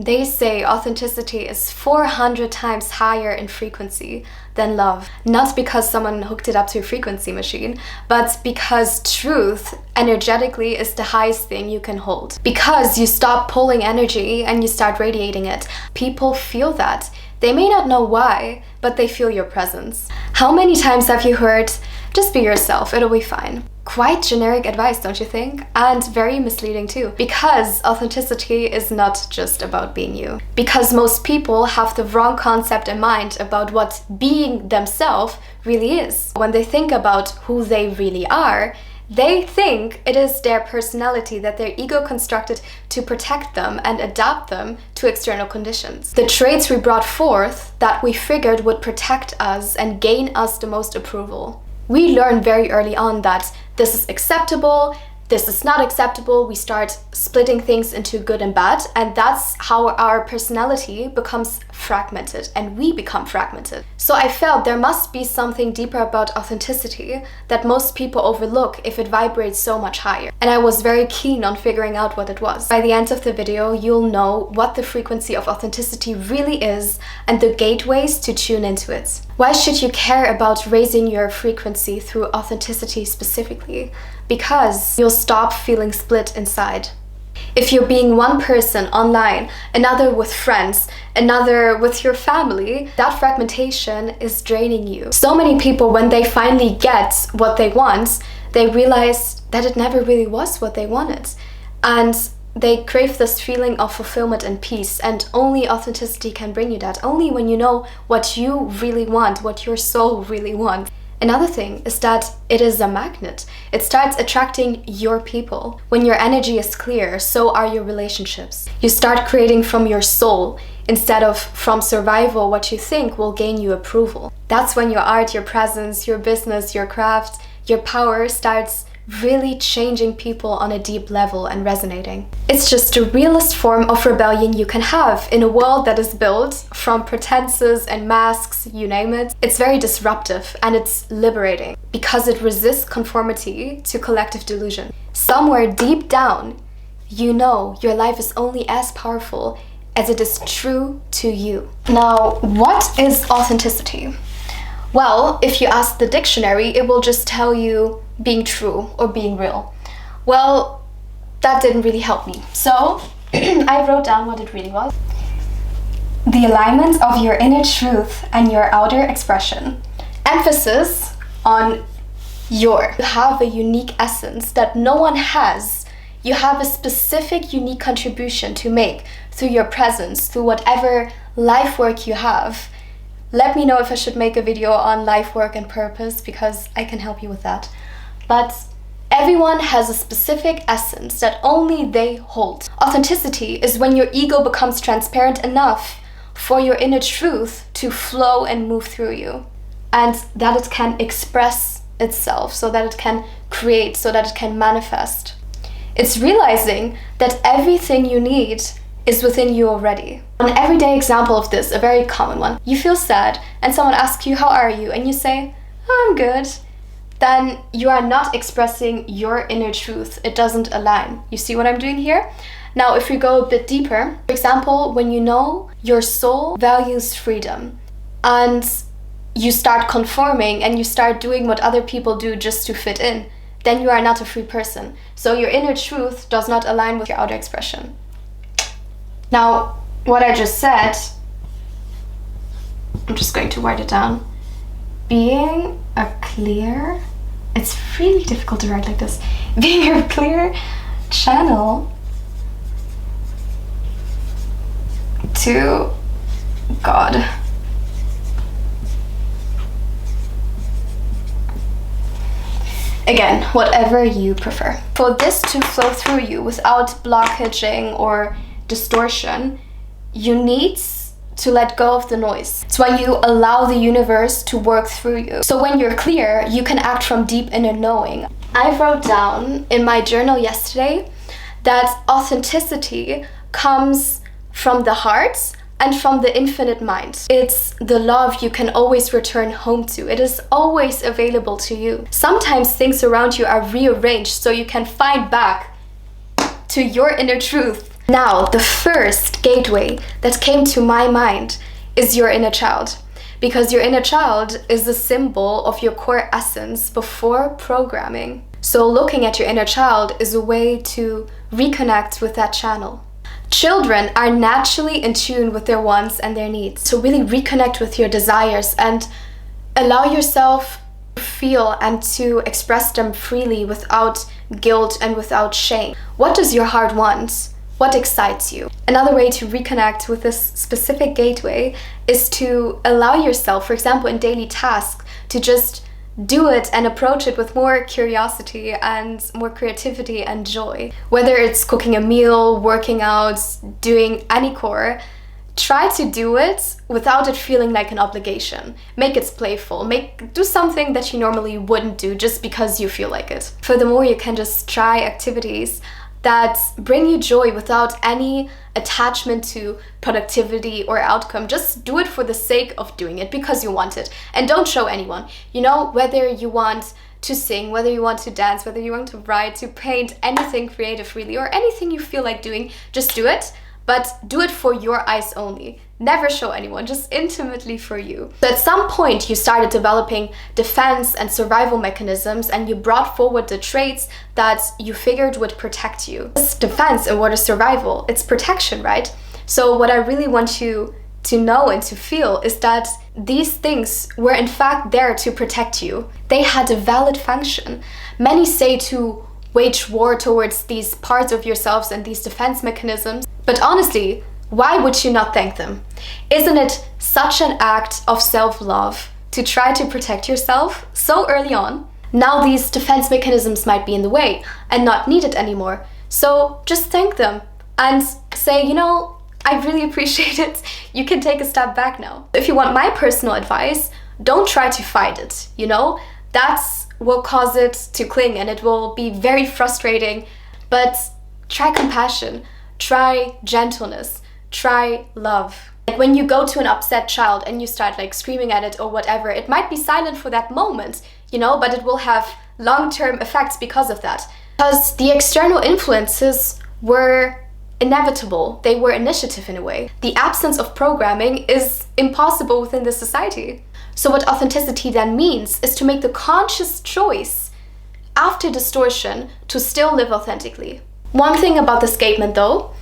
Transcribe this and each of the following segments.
They say authenticity is 400 times higher in frequency than love. Not because someone hooked it up to a frequency machine, but because truth energetically is the highest thing you can hold. Because you stop pulling energy and you start radiating it. People feel that. They may not know why, but they feel your presence. How many times have you heard, just be yourself, it'll be fine? Quite generic advice, don't you think? And very misleading too, because authenticity is not just about being you. Because most people have the wrong concept in mind about what being themselves really is. When they think about who they really are, they think it is their personality that their ego constructed to protect them and adapt them to external conditions. The traits we brought forth that we figured would protect us and gain us the most approval. We learn very early on that this is acceptable, this is not acceptable. We start splitting things into good and bad, and that's how our personality becomes fragmented and we become fragmented. So I felt there must be something deeper about authenticity that most people overlook if it vibrates so much higher. And I was very keen on figuring out what it was. By the end of the video, you'll know what the frequency of authenticity really is and the gateways to tune into it. Why should you care about raising your frequency through authenticity specifically? Because you'll stop feeling split inside. If you're being one person online, another with friends, another with your family, that fragmentation is draining you. So many people, when they finally get what they want, they realize that it never really was what they wanted. And they crave this feeling of fulfillment and peace, and only authenticity can bring you that. Only when you know what you really want, what your soul really wants. Another thing is that it is a magnet. It starts attracting your people. When your energy is clear, so are your relationships. You start creating from your soul instead of from survival what you think will gain you approval. That's when your art, your presence, your business, your craft, your power starts really changing people on a deep level and resonating. It's just the realest form of rebellion you can have in a world that is built from pretenses and masks, you name it. It's very disruptive and it's liberating because it resists conformity to collective delusion. Somewhere deep down, you know your life is only as powerful as it is true to you. Now, what is authenticity? Well, if you ask the dictionary, it will just tell you being true or being real. Well, that didn't really help me. So I wrote down what it really was. The alignment of your inner truth and your outer expression. Emphasis on your. You have a unique essence that no one has. You have a specific unique contribution to make through your presence, through whatever life work you have. Let me know if I should make a video on life work and purpose, because I can help you with that. But everyone has a specific essence that only they hold. Authenticity is when your ego becomes transparent enough for your inner truth to flow and move through you, and that it can express itself, so that it can create, so that it can manifest. It's realizing that everything you need is within you already. An everyday example of this, a very common one. You feel sad and someone asks you, how are you? And you say, oh, I'm good. Then you are not expressing your inner truth. It doesn't align. You see what I'm doing here? Now, if we go a bit deeper, for example, when you know your soul values freedom and you start conforming and you start doing what other people do just to fit in, then you are not a free person. So your inner truth does not align with your outer expression. Now, what I just said, I'm just going to write it down. Being a clear, it's really difficult to write like this. Being a clear channel to God. Again, whatever you prefer. For this to flow through you without blockaging or distortion, you need to let go of the noise. It's when you allow the universe to work through you. So when you're clear, you can act from deep inner knowing. I wrote down in my journal yesterday that authenticity comes from the heart and from the infinite mind. It's the love you can always return home to. It is always available to you. Sometimes things around you are rearranged so you can find back to your inner truth. Now, the first gateway that came to my mind is your inner child. Because your inner child is the symbol of your core essence before programming. So looking at your inner child is a way to reconnect with that channel. Children are naturally in tune with their wants and their needs. So really reconnect with your desires and allow yourself to feel and to express them freely without guilt and without shame. What does your heart want? What excites you? Another way to reconnect with this specific gateway is to allow yourself, for example, in daily tasks, to just do it and approach it with more curiosity and more creativity and joy. Whether it's cooking a meal, working out, doing any chore, try to do it without it feeling like an obligation. Make it playful. Do something that you normally wouldn't do just because you feel like it. Furthermore, you can just try activities that bring you joy without any attachment to productivity or outcome. Just do it for the sake of doing it because you want it. And don't show anyone. You know, whether you want to sing, whether you want to dance, whether you want to write, to paint, anything creative really, or anything you feel like doing, just do it. But do it for your eyes only. Never show anyone, just intimately for you. So at some point you started developing defense and survival mechanisms and you brought forward the traits that you figured would protect you. This defense and what is survival? It's protection, right? So what I really want you to know and to feel is that these things were in fact there to protect you. They had a valid function. Many say to wage war towards these parts of yourselves and these defense mechanisms. But honestly, why would you not thank them? Isn't it such an act of self-love to try to protect yourself so early on? Now these defense mechanisms might be in the way and not needed anymore. So just thank them and say, you know, I really appreciate it. You can take a step back now. If you want my personal advice, don't try to fight it, you know? That's will cause it to cling and it will be very frustrating. But try compassion, try gentleness, try love. Like when you go to an upset child and you start like screaming at it or whatever, it might be silent for that moment, you know, but it will have long-term effects because of that. Because the external influences were inevitable. They were initiative in a way. The absence of programming is impossible within this society. So what authenticity then means is to make the conscious choice after distortion to still live authentically. One thing about the statement though,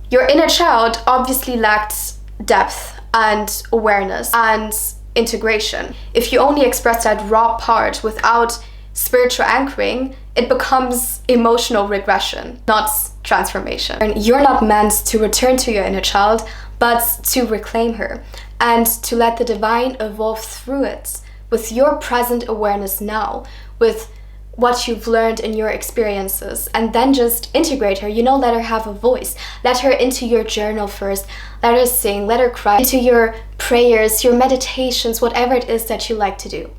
your inner child obviously lacked depth and awareness and integration. If you only express that raw part without spiritual anchoring, it becomes emotional regression, not transformation. And you're not meant to return to your inner child, but to reclaim her and to let the divine evolve through it with your present awareness now, with what you've learned in your experiences, and then just integrate her, you know, let her have a voice. Let her into your journal first, let her sing, let her cry, into your prayers, your meditations, whatever it is that you like to do.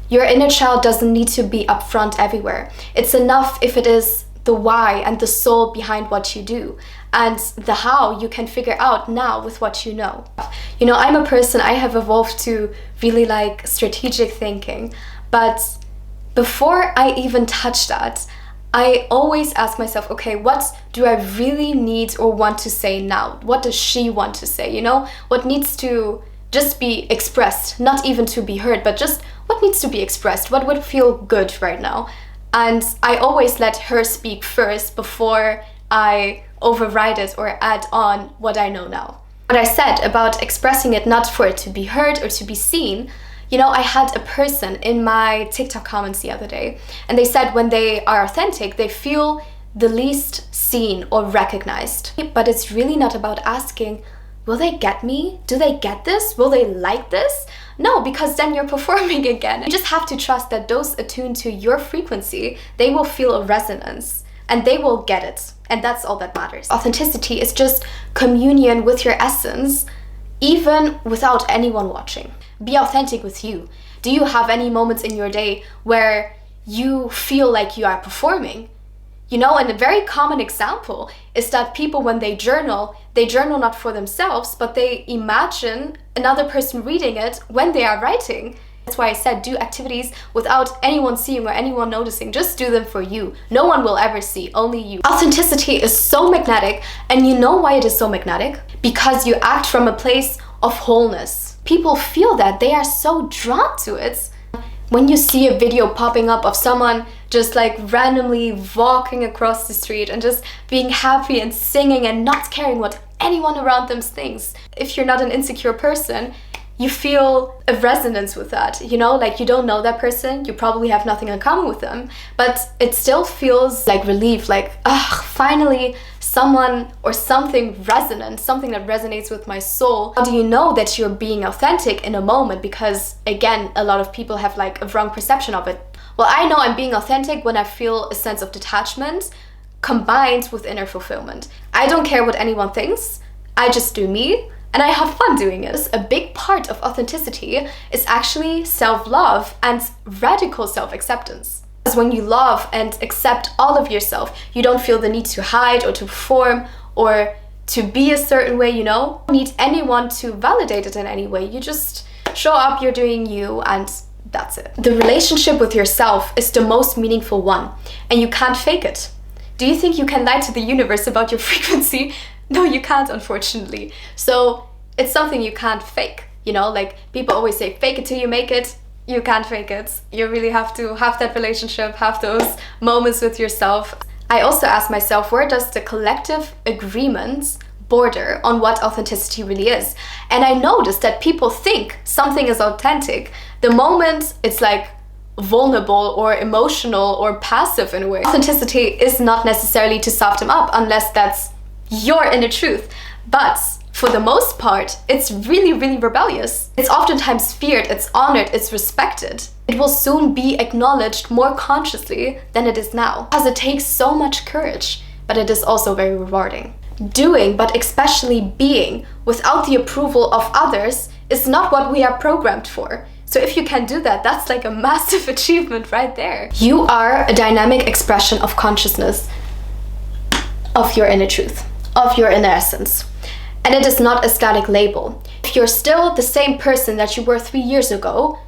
Your inner child doesn't need to be upfront everywhere. It's enough if it is the why and the soul behind what you do, and the how you can figure out now with what you know. You know, I'm a person, I have evolved to really like strategic thinking, but before I even touch that, I always ask myself, okay, what do I really need or want to say now? What does she want to say? You know, what needs to just be expressed, not even to be heard, but just what needs to be expressed? What would feel good right now? And I always let her speak first before I override it or add on what I know now. What I said about expressing it not for it to be heard or to be seen, you know, I had a person in my TikTok comments the other day, and they said when they are authentic, they feel the least seen or recognized. But it's really not about asking, will they get me? Do they get this? Will they like this? No, because then you're performing again. You just have to trust that those attuned to your frequency, they will feel a resonance and they will get it. And that's all that matters. Authenticity is just communion with your essence, even without anyone watching. Be authentic with you. Do you have any moments in your day where you feel like you are performing? You know, and a very common example is that people, when they journal not for themselves, but they imagine another person reading it when they are writing. That's why I said do activities without anyone seeing or anyone noticing. Just do them for you. No one will ever see, only you. Authenticity is so magnetic, and you know why it is so magnetic? Because you act from a place of wholeness. People feel that, they are so drawn to it. When you see a video popping up of someone just like randomly walking across the street and just being happy and singing and not caring what anyone around them thinks, if you're not an insecure person, you feel a resonance with that, you know, like you don't know that person, you probably have nothing in common with them, but it still feels like relief, like, finally someone or something resonant, something that resonates with my soul. How do you know that you're being authentic in a moment? Because again, a lot of people have like a wrong perception of it. Well, I know I'm being authentic when I feel a sense of detachment combined with inner fulfillment. I don't care what anyone thinks, I just do me. And I have fun doing it. A big part of authenticity is actually self-love and radical self-acceptance. Because when you love and accept all of yourself, you don't feel the need to hide or to perform or to be a certain way, you know? You don't need anyone to validate it in any way. You just show up, you're doing you, and that's it. The relationship with yourself is the most meaningful one, and you can't fake it. Do you think you can lie to the universe about your frequency? No, you can't, unfortunately. So it's something you can't fake, you know, like people always say, fake it till you make it. You can't fake it. You really have to have that relationship, have those moments with yourself. I also ask myself, where does the collective agreement border on what authenticity really is? And I noticed that people think something is authentic the moment it's like vulnerable or emotional or passive in a way. Authenticity is not necessarily to soft them up unless that's your inner truth, but for the most part, it's really, really rebellious. It's oftentimes feared, it's honored, it's respected. It will soon be acknowledged more consciously than it is now, because it takes so much courage, but it is also very rewarding. Doing, but especially being, without the approval of others is not what we are programmed for. So if you can do that, that's like a massive achievement right there. You are a dynamic expression of consciousness, of your inner truth, of your inner essence. And it is not a static label. If you're still the same person that you were 3 years ago,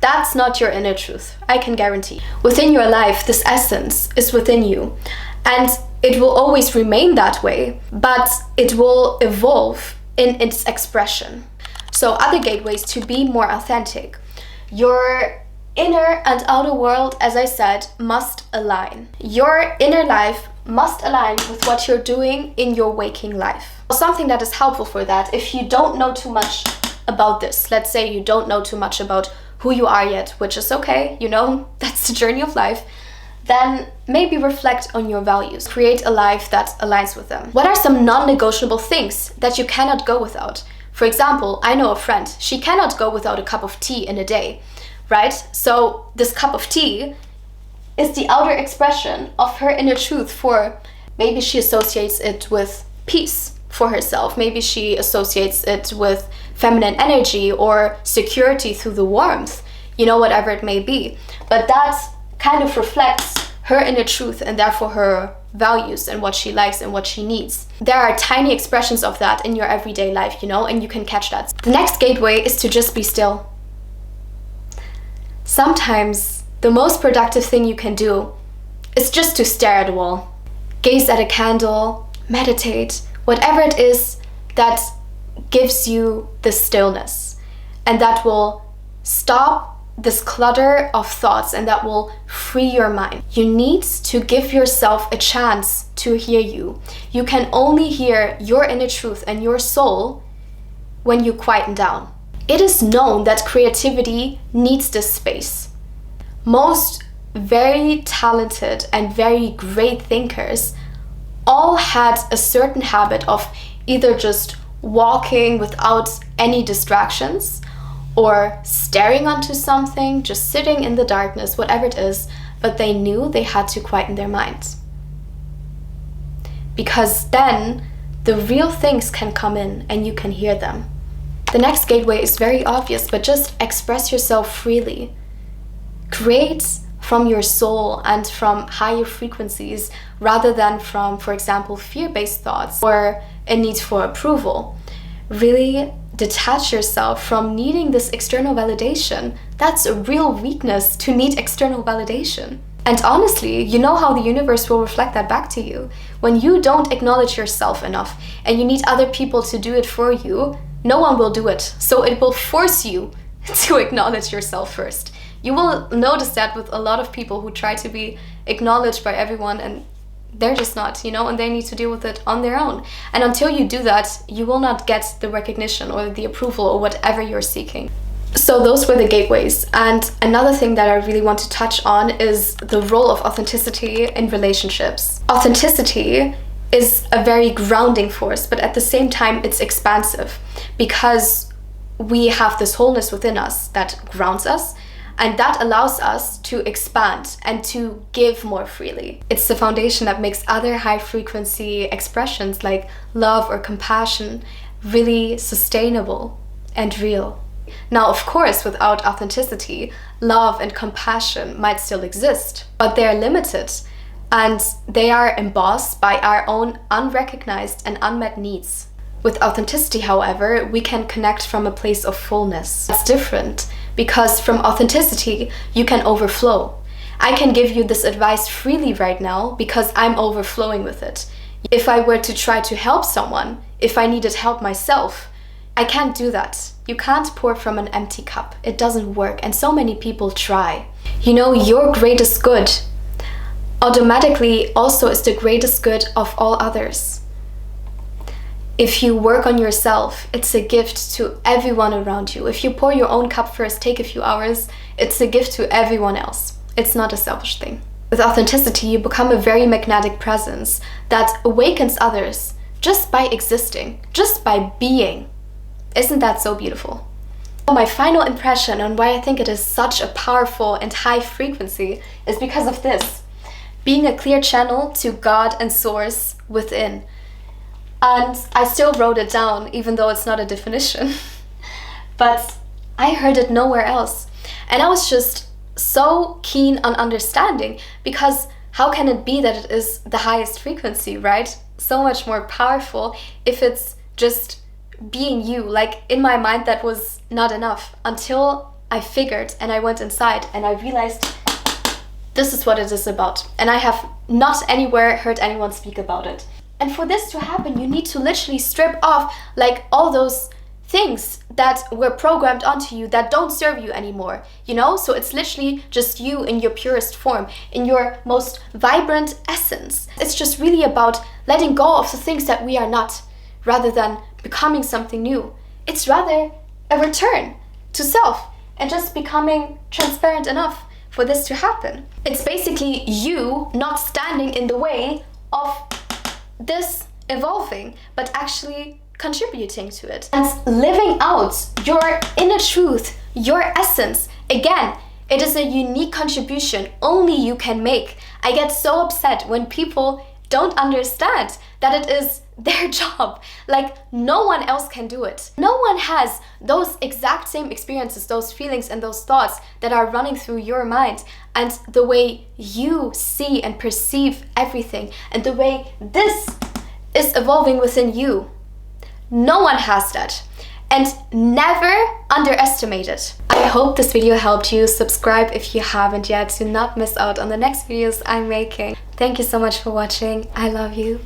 that's not your inner truth, I can guarantee. Within your life, this essence is within you, and it will always remain that way, but it will evolve in its expression. So other gateways to be more authentic. Your inner and outer world, as I said, must align. Your inner life must align with what you're doing in your waking life. Something that is helpful for that, if you don't know too much about this, let's say you don't know too much about who you are yet, which is okay, you know, that's the journey of life, then maybe reflect on your values. Create a life that aligns with them. What are some non-negotiable things that you cannot go without? For example, I know a friend, she cannot go without a cup of tea in a day, right? So this cup of tea is the outer expression of her inner truth. For maybe she associates it with peace for herself. Maybe she associates it with feminine energy or security through the warmth, you know, whatever it may be. But that kind of reflects her inner truth and therefore her values and what she likes and what she needs. There are tiny expressions of that in your everyday life, you know, and you can catch that. The next gateway is to just be still. Sometimes the most productive thing you can do is just to stare at a wall, gaze at a candle, meditate, whatever it is that gives you the stillness and that will stop this clutter of thoughts and that will free your mind. You need to give yourself a chance to hear you. You can only hear your inner truth and your soul when you quieten down. It is known that creativity needs this space. Most very talented and very great thinkers all had a certain habit of either just walking without any distractions or staring onto something, just sitting in the darkness, whatever it is, but they knew they had to quieten their minds. Because then the real things can come in and you can hear them. The next gateway is very obvious, but just express yourself freely. Create from your soul and from higher frequencies rather than from, for example, fear-based thoughts or a need for approval. Really detach yourself from needing this external validation. That's a real weakness, to need external validation. And honestly, you know how the universe will reflect that back to you. When you don't acknowledge yourself enough and you need other people to do it for you, no one will do it. So it will force you to acknowledge yourself first. You will notice that with a lot of people who try to be acknowledged by everyone, and they're just not, and they need to deal with it on their own. And until you do that, you will not get the recognition or the approval or whatever you're seeking. So those were the gateways. And another thing that I really want to touch on is the role of authenticity in relationships. Authenticity is a very grounding force, but at the same time, it's expansive, because we have this wholeness within us that grounds us, and that allows us to expand and to give more freely. It's the foundation that makes other high frequency expressions like love or compassion really sustainable and real. Now, of course, without authenticity, love and compassion might still exist, but they're limited, and they are embossed by our own unrecognized and unmet needs. With authenticity, however, we can connect from a place of fullness. It's different, because from authenticity, you can overflow. I can give you this advice freely right now because I'm overflowing with it. If I were to try to help someone, if I needed help myself, I can't do that. You can't pour from an empty cup. It doesn't work, and so many people try. Your greatest good automatically also is the greatest good of all others. If you work on yourself, it's a gift to everyone around you. If you pour your own cup first, take a few hours, it's a gift to everyone else. It's not a selfish thing. With authenticity, you become a very magnetic presence that awakens others just by existing, just by being. Isn't that so beautiful? My final impression on why I think it is such a powerful and high frequency is because of this: being a clear channel to God and Source within. And I still wrote it down, even though it's not a definition. But I heard it nowhere else. And I was just so keen on understanding, because how can it be that it is the highest frequency, right? So much more powerful if it's just being you. Like, in my mind, that was not enough until I figured and I went inside and I realized this is what it is about. And I have not anywhere heard anyone speak about it. And for this to happen, you need to literally strip off like all those things that were programmed onto you that don't serve you anymore, So it's literally just you in your purest form, in your most vibrant essence. It's just really about letting go of the things that we are not, rather than becoming something new. It's rather a return to self and just becoming transparent enough for this to happen. It's basically you not standing in the way of this evolving, but actually contributing to it and living out your inner truth, your essence. Again, it is a unique contribution only you can make. I get so upset when people don't understand that it is their job. Like, no one else can do it. No one has those exact same experiences, those feelings and those thoughts that are running through your mind, and the way you see and perceive everything, and the way this is evolving within you. No one has that. And never underestimate it. I hope this video helped you. Subscribe if you haven't yet to not miss out on the next videos I'm making. Thank you so much for watching. I love you.